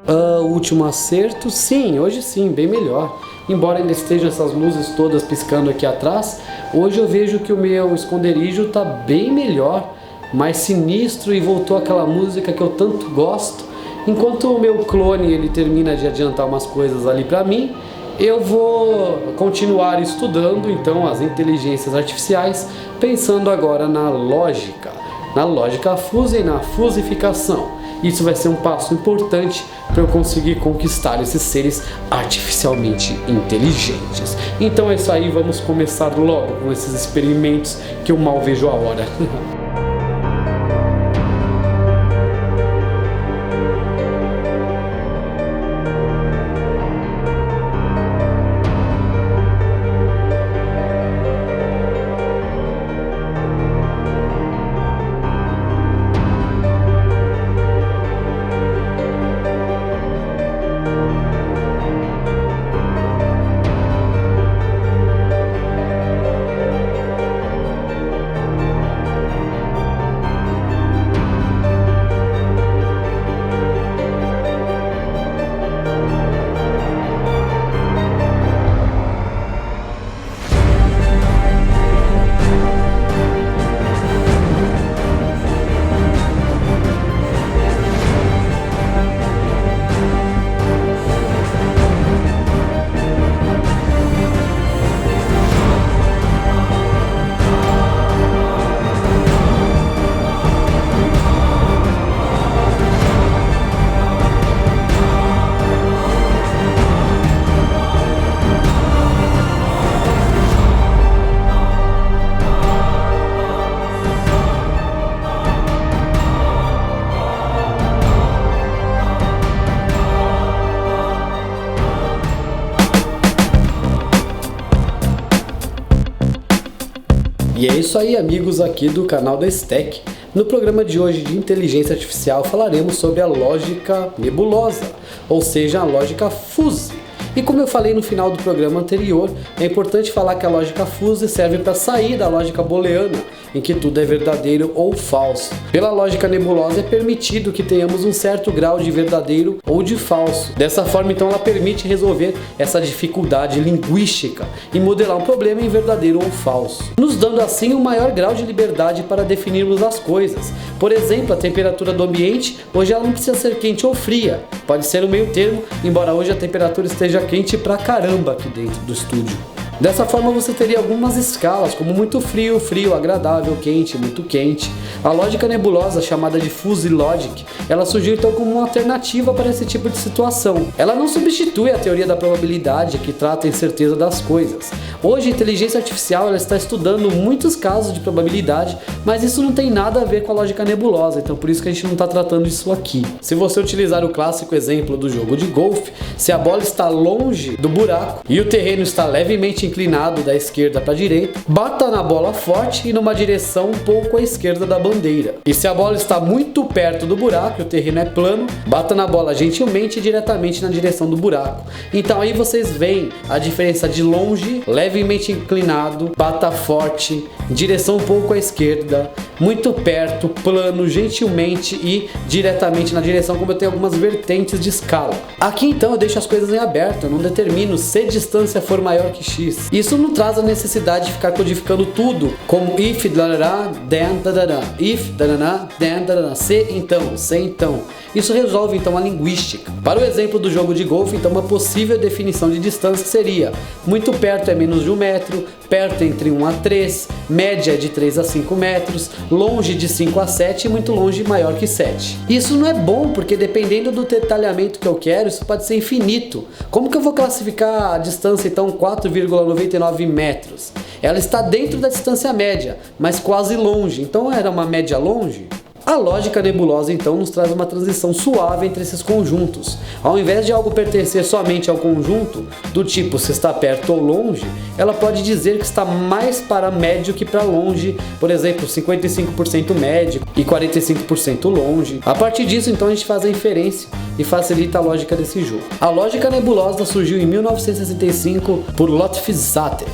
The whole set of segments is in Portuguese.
O último acerto, sim, hoje sim, bem melhor. Embora ainda estejam essas luzes todas piscando aqui atrás, hoje eu vejo que o meu esconderijo está bem melhor, mais sinistro, e voltou aquela música que eu tanto gosto. Enquanto o meu clone ele termina de adiantar umas coisas ali para mim, eu vou continuar estudando então as inteligências artificiais, pensando agora na lógica fusa e na fusificação. Isso vai ser um passo importante para eu conseguir conquistar esses seres artificialmente inteligentes. Então é isso aí, vamos começar logo com esses experimentos que eu mal vejo a hora. E é isso aí, amigos aqui do canal da Stack. No programa de hoje de inteligência artificial falaremos sobre a lógica nebulosa, ou seja, a lógica fuzzy. E como eu falei no final do programa anterior, é importante falar que a lógica fuzzy serve para sair da lógica booleana, em que tudo é verdadeiro ou falso. Pela lógica nebulosa é permitido que tenhamos um certo grau de verdadeiro ou de falso. Dessa forma, então, ela permite resolver essa dificuldade linguística e modelar um problema em verdadeiro ou falso, nos dando assim um maior grau de liberdade para definirmos as coisas. Por exemplo, a temperatura do ambiente, hoje ela não precisa ser quente ou fria, pode ser o meio termo, embora hoje a temperatura esteja quente pra caramba aqui dentro do estúdio. Dessa forma você teria algumas escalas, como muito frio, frio, agradável, quente, muito quente. A lógica nebulosa, chamada de fuzzy logic, ela surgiu então como uma alternativa para esse tipo de situação. Ela não substitui a teoria da probabilidade, que trata a incerteza das coisas. Hoje a inteligência artificial ela está estudando muitos casos de probabilidade, mas isso não tem nada a ver com a lógica nebulosa, então por isso que a gente não está tratando isso aqui. Se você utilizar o clássico exemplo do jogo de golfe, se a bola está longe do buraco e o terreno está levemente inclinado da esquerda para a direita, bata na bola forte e numa direção um pouco à esquerda da bandeira. E se a bola está muito perto do buraco e o terreno é plano, bata na bola gentilmente e diretamente na direção do buraco. Então aí vocês veem a diferença de longe, levemente inclinado, bata forte, direção um pouco à esquerda, muito perto, plano, gentilmente e diretamente na direção, como eu tenho algumas vertentes de escala. Aqui então eu deixo as coisas em aberto, eu não determino se distância for maior que x. Isso não traz a necessidade de ficar codificando tudo, como if, then, if, then, se então. Isso resolve então a linguística. Para o exemplo do jogo de golfe, então uma possível definição de distância seria: muito perto é menos de 1 metro, perto entre 1 a 3, média de 3 a 5 metros, longe de 5 a 7 e muito longe maior que 7. Isso não é bom, porque dependendo do detalhamento que eu quero, isso pode ser infinito. Como que eu vou classificar a distância então 4,99 metros? Ela está dentro da distância média, mas quase longe, então era uma média longe? A lógica nebulosa então nos traz uma transição suave entre esses conjuntos. Ao invés de algo pertencer somente ao conjunto, do tipo se está perto ou longe, ela pode dizer que está mais para médio que para longe, por exemplo, 55% médio e 45% longe. A partir disso então a gente faz a inferência e facilita a lógica desse jogo. A lógica nebulosa surgiu em 1965 por Lotfisate.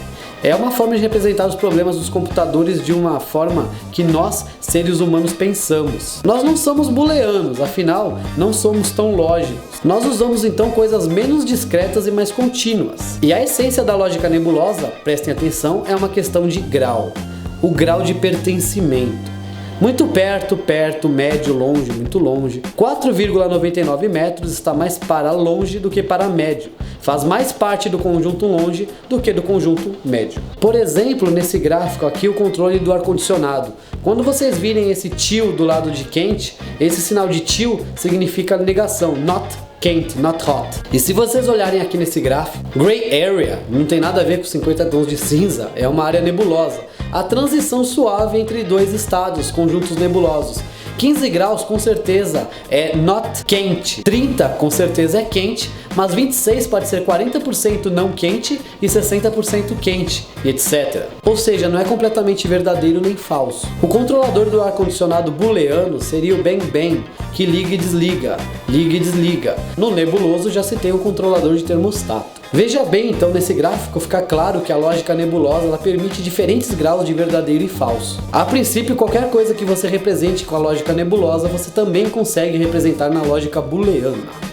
É uma forma de representar os problemas dos computadores de uma forma que nós, seres humanos, pensamos. Nós não somos booleanos, afinal, não somos tão lógicos. Nós usamos então coisas menos discretas e mais contínuas. E a essência da lógica nebulosa, prestem atenção, é uma questão de grau. O grau de pertencimento. Muito perto, perto, médio, longe, muito longe. 4,99 metros está mais para longe do que para médio. Faz mais parte do conjunto longe do que do conjunto médio. Por exemplo, nesse gráfico aqui, o controle do ar-condicionado. Quando vocês virem esse til do lado de quente, esse sinal de til significa negação, not quente, not hot. E se vocês olharem aqui nesse gráfico, gray area não tem nada a ver com 50 tons de cinza, é uma área nebulosa. A transição suave entre dois estados, conjuntos nebulosos. 15 graus com certeza é not quente, 30 com certeza é quente, mas 26 pode ser 40% não quente e 60% quente, e etc. Ou seja, não é completamente verdadeiro nem falso. O controlador do ar-condicionado booleano seria o bang-bang, que liga e desliga, liga e desliga. No nebuloso já se tem o controlador de termostato. Veja bem, então, nesse gráfico fica claro que a lógica nebulosa ela permite diferentes graus de verdadeiro e falso. A princípio, qualquer coisa que você represente com a lógica nebulosa, você também consegue representar na lógica booleana.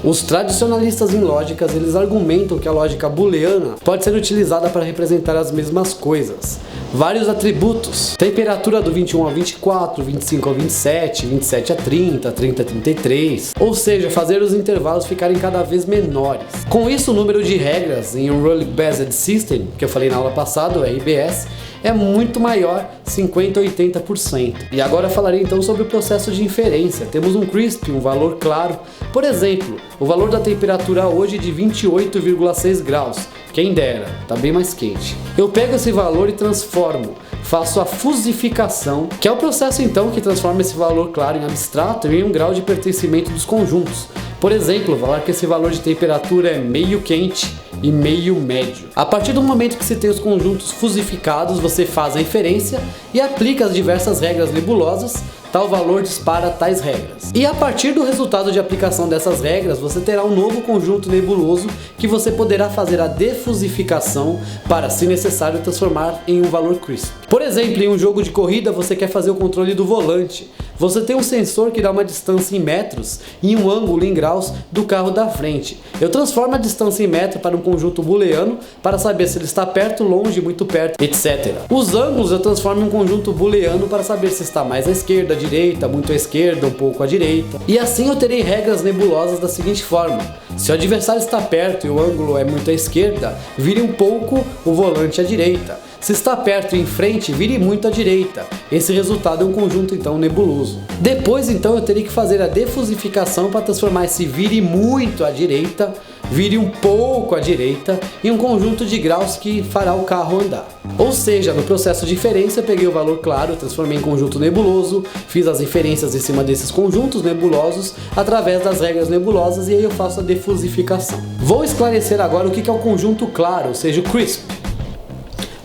Os tradicionalistas em lógicas, eles argumentam que a lógica booleana pode ser utilizada para representar as mesmas coisas. Vários atributos, temperatura do 21 ao 24, 25 ao 27, 27 a 30, 30 a 33, ou seja, fazer os intervalos ficarem cada vez menores. Com isso, o número de regras em um Rule Based System, que eu falei na aula passada, o RBS, é muito maior, 50 a 80%. E agora falarei então sobre o processo de inferência. Temos um CRISP, um valor claro. Por exemplo, o valor da temperatura hoje é de 28,6 graus. Quem dera, tá bem mais quente. Eu pego esse valor e transformo. Faço a fusificação, que é o processo então que transforma esse valor claro em abstrato e em um grau de pertencimento dos conjuntos. Por exemplo, falar que esse valor de temperatura é meio quente e meio médio. A partir do momento que se tem os conjuntos fusificados, você faz a inferência e aplica as diversas regras nebulosas, tal valor dispara tais regras. E a partir do resultado de aplicação dessas regras, você terá um novo conjunto nebuloso que você poderá fazer a defusificação para, se necessário, transformar em um valor CRISP. Por exemplo, em um jogo de corrida, você quer fazer o controle do volante. Você tem um sensor que dá uma distância em metros e um ângulo em graus do carro da frente. Eu transformo a distância em metro para um conjunto booleano para saber se ele está perto, longe, muito perto, etc. Os ângulos eu transformo em um conjunto booleano para saber se está mais à esquerda, à direita, muito à esquerda, um pouco à direita. E assim eu terei regras nebulosas da seguinte forma: se o adversário está perto e o ângulo é muito à esquerda, vire um pouco o volante à direita. Se está perto e em frente, vire muito à direita. Esse resultado é um conjunto então nebuloso. Depois então eu teria que fazer a defusificação para transformar esse vire muito à direita, vire um pouco à direita em um conjunto de graus que fará o carro andar. Ou seja, no processo de inferência eu peguei o valor claro, transformei em conjunto nebuloso, fiz as inferências em cima desses conjuntos nebulosos através das regras nebulosas e aí eu faço a defusificação. Vou esclarecer agora o que é o conjunto claro, ou seja, o CRISP.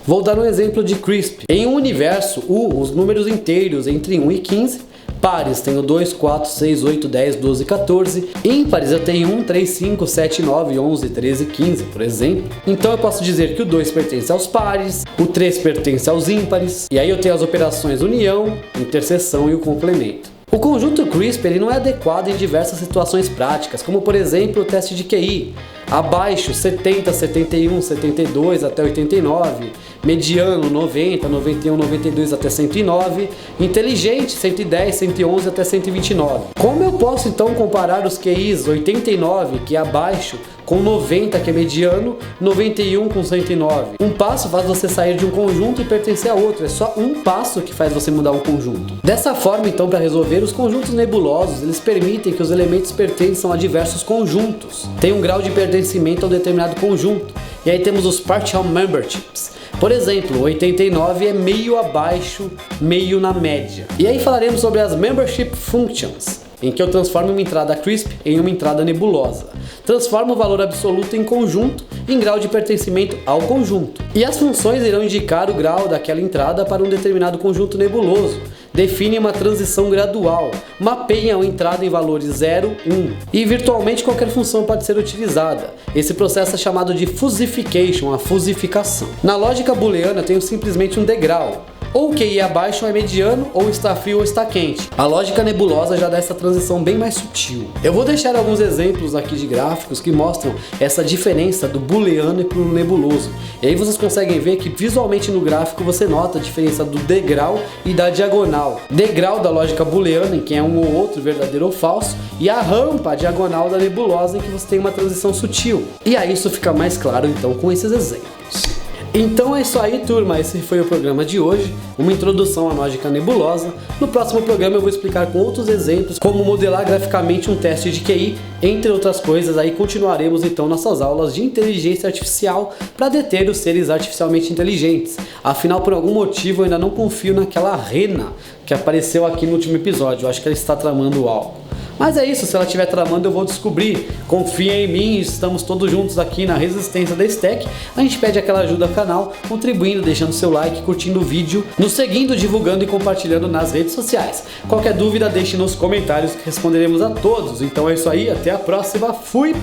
Vou dar um exemplo de CRISP. Em um universo U, os números inteiros entre 1 e 15, pares tenho 2, 4, 6, 8, 10, 12, 14, ímpares eu tenho 1, 3, 5, 7, 9, 11, 13, 15, por exemplo. Então eu posso dizer que o 2 pertence aos pares, o 3 pertence aos ímpares, e aí eu tenho as operações união, interseção e o complemento. O conjunto CRISP ele não é adequado em diversas situações práticas, como por exemplo o teste de QI. Abaixo 70, 71, 72 até 89, mediano 90, 91, 92 até 109, inteligente 110, 111 até 129. Como eu posso então comparar os QIs 89, que é abaixo, com 90, que é mediano, 91 com 109? Um passo faz você sair de um conjunto e pertencer a outro, é só um passo que faz você mudar um conjunto. Dessa forma então, para resolver, os conjuntos nebulosos, eles permitem que os elementos pertençam a diversos conjuntos. Tem um grau de pertencimento a um determinado conjunto. E aí temos os partial memberships. Por exemplo, 89 é meio abaixo, meio na média. E aí falaremos sobre as membership functions, em que eu transformo uma entrada CRISP em uma entrada nebulosa. Transformo o valor absoluto em conjunto em grau de pertencimento ao conjunto. E as funções irão indicar o grau daquela entrada para um determinado conjunto nebuloso. definem uma transição gradual, mapeiam a entrada em valores 0, 1 e virtualmente qualquer função pode ser utilizada. Esse processo é chamado de fusification, a fusificação. Na lógica booleana eu tenho simplesmente um degrau. Ou o QI abaixo é mediano, ou está frio ou está quente. A lógica nebulosa já dá essa transição bem mais sutil. Eu vou deixar alguns exemplos aqui de gráficos que mostram essa diferença do booleano e pro nebuloso. E aí vocês conseguem ver que visualmente no gráfico você nota a diferença do degrau e da diagonal. Degrau da lógica booleana, em que é um ou outro verdadeiro ou falso, e a rampa a diagonal da nebulosa, em que você tem uma transição sutil. E aí isso fica mais claro então com esses exemplos. Então é isso aí, turma, esse foi o programa de hoje, uma introdução à lógica nebulosa. No próximo programa eu vou explicar com outros exemplos como modelar graficamente um teste de QI, entre outras coisas. Aí continuaremos então nossas aulas de inteligência artificial para deter os seres artificialmente inteligentes. Afinal, por algum motivo eu ainda não confio naquela Rena que apareceu aqui no último episódio, eu acho que ela está tramando algo. Mas é isso, se ela estiver tramando eu vou descobrir. Confia em mim, estamos todos juntos aqui na resistência da Stack. A gente pede aquela ajuda ao canal, contribuindo, deixando seu like, curtindo o vídeo, nos seguindo, divulgando e compartilhando nas redes sociais. Qualquer dúvida deixe nos comentários que responderemos a todos. Então é isso aí, até a próxima, fui!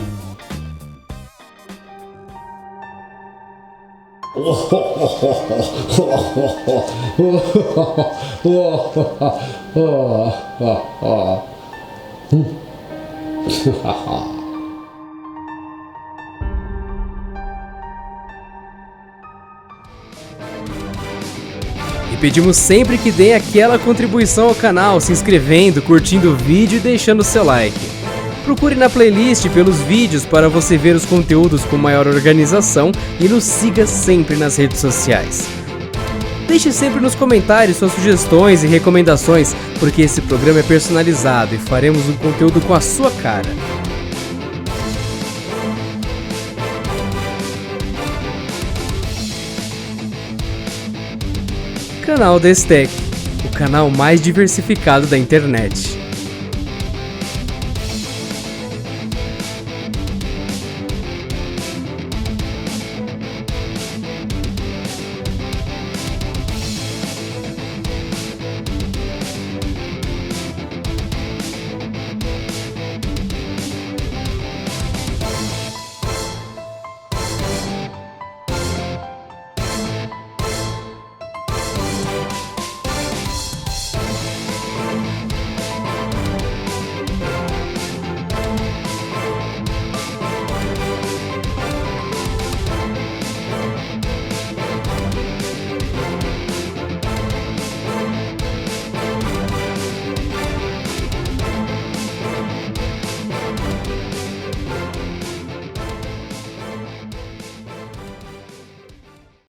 E pedimos sempre que deem aquela contribuição ao canal, se inscrevendo, curtindo o vídeo e deixando seu like. Procure na playlist pelos vídeos para você ver os conteúdos com maior organização e nos siga sempre nas redes sociais. Deixe sempre nos comentários suas sugestões e recomendações, porque esse programa é personalizado e faremos um conteúdo com a sua cara. Canal da Stack, o canal mais diversificado da internet.